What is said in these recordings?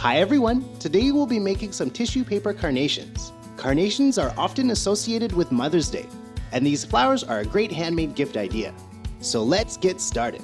Hi everyone! Today we'll be making some tissue paper carnations. Carnations are often associated with Mother's Day, and these flowers are a great handmade gift idea. So let's get started.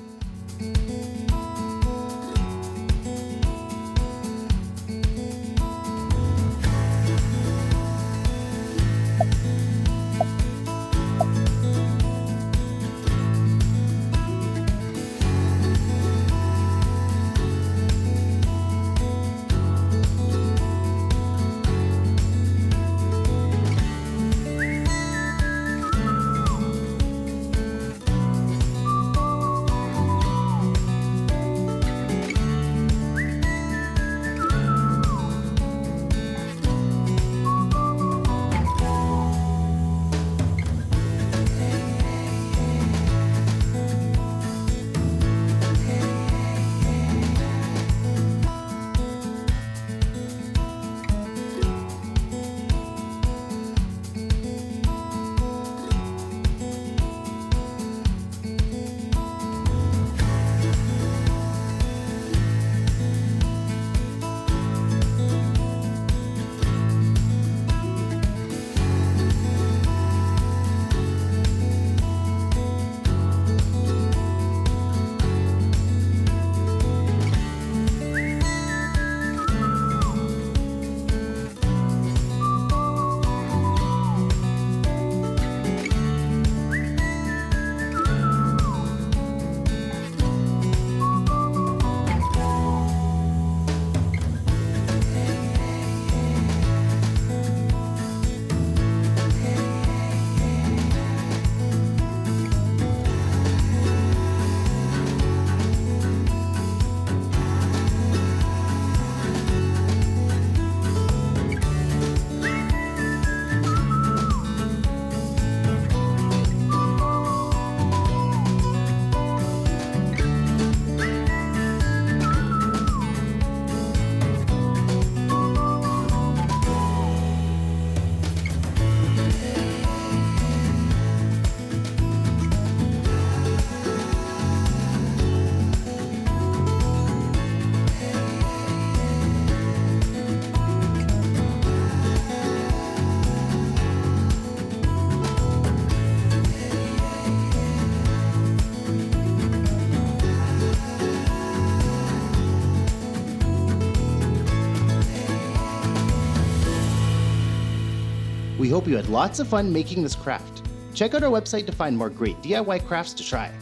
We hope you had lots of fun making this craft. Check out our website to find more great DIY crafts to try.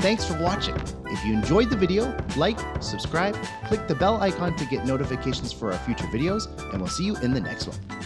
Thanks for watching. If you enjoyed the video, like, subscribe, click the bell icon to get notifications for our future videos, and we'll see you in the next one.